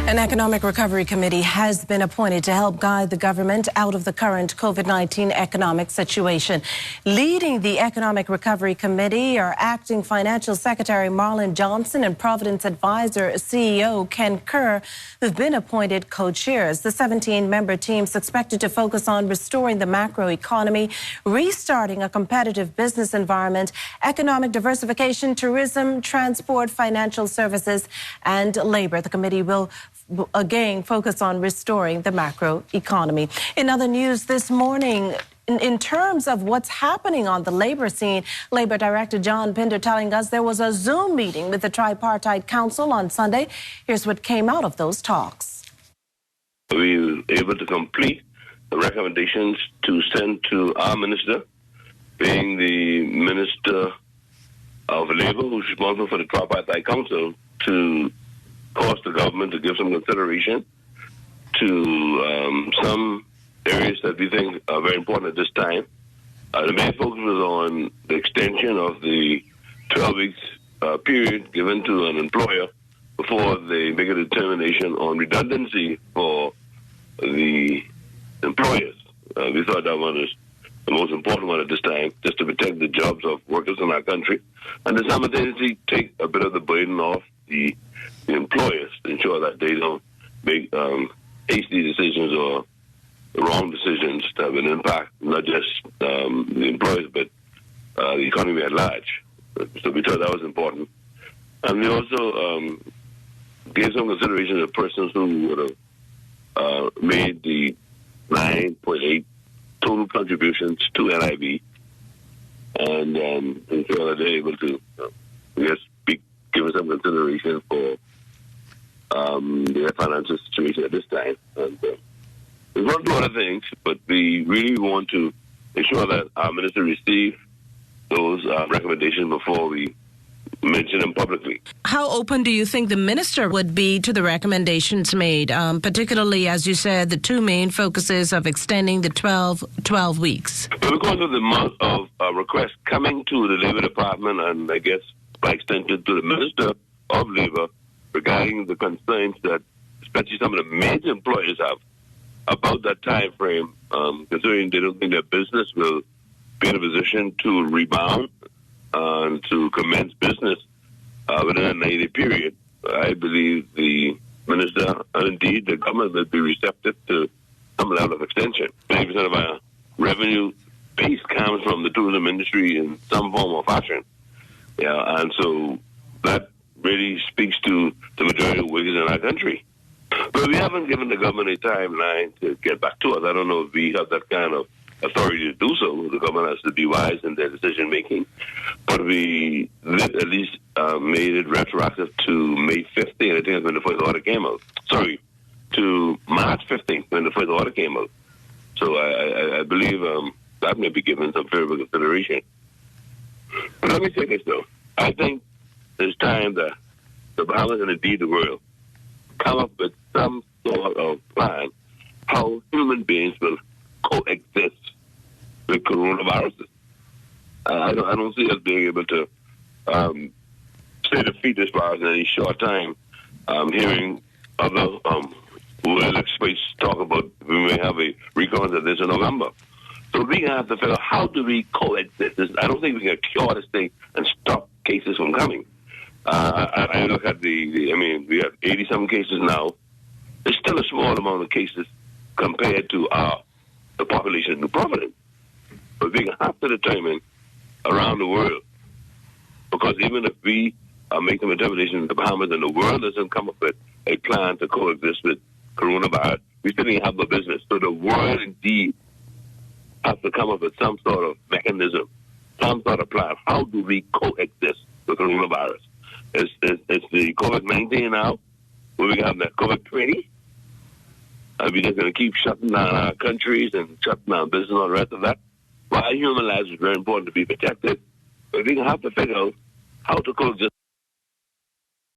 An economic recovery committee has been appointed to help guide the government out of the current COVID-19 economic situation. Leading the economic recovery committee are acting financial secretary Marlon Johnson and Providence Advisor CEO Ken Kerr, who've been appointed co-chairs. The 17-member team is expected to focus on restoring the macro economy, restarting a competitive business environment, economic diversification, tourism, transport, financial services, and labor. The committee will again focus on restoring the macro economy. In other news this morning, in terms of what's happening on the labor scene, Labor Director John Pinder telling us there was a Zoom meeting with the Tripartite Council on Sunday. Here's what came out of those talks. We were able to complete the recommendations to send to our minister, being the Minister of Labor, who's responsible for the Tripartite Council, to cause the government to give some consideration to some areas that we think are very important at this time. The main focus was on the extension of the 12 weeks period given to an employer before they make a determination on redundancy for the employers. We thought that one is the most important one at this time, just to protect the jobs of workers in our country, and to simultaneously take a bit of the burden off the employers to ensure that they don't make hasty decisions or wrong decisions that will impact not just the employers but the economy at large. So we thought that was important. And we also gave some consideration to persons who would have made the 9.8 total contributions to NIB and ensure that they're able to, give us some consideration for their financial situation at this time. And we want to do other things, but we really want to ensure that our minister receive those recommendations before we mention them publicly. How open do you think the minister would be to the recommendations made, particularly, as you said, the two main focuses of extending the 12 weeks? Well, because of the amount of requests coming to the Labor Department and I guess by extension to the Minister of Labor regarding the concerns that especially some of the major employers have about that time frame, considering they don't think their business will be in a position to rebound and to commence business within a 90-day period. I believe the Minister and indeed the government will be receptive to some level of extension. 80% of our revenue base comes from the tourism industry in some form or fashion. Yeah, and so that really speaks to the majority of workers in our country. But we haven't given the government a timeline to get back to us. I don't know if we have that kind of authority to do so. The government has to be wise in their decision making. But we at least made it retroactive to May 15th, I think that's when the first order came out. Sorry, to March 15th when the first order came out. So I believe that may be given some favorable consideration. But let me say this, though. I think it's time that the Bahamas and indeed the world come up with some sort of plan how human beings will coexist with coronaviruses. I don't see us being able to stay defeat this virus in any short time. Hearing other world experts talk about we may have a recurrence of this in November. So we have to figure out how do we coexist. I don't think we can cure this thing and stop cases from coming. I look at we have 80-some cases now. It's still a small amount of cases compared to the population in Providence. But we have to determine around the world, because even if we make some determination in the Bahamas and the world doesn't come up with a plan to coexist with coronavirus, we still have no business. So the world indeed has to come up with some sort of mechanism, some sort of plan. How do we coexist with coronavirus? It's the COVID-19 now, where we have that COVID-20. Are we just going to keep shutting down our countries and shutting down business and all the rest of that? While human lives is very important to be protected, but we have to figure out how to coexist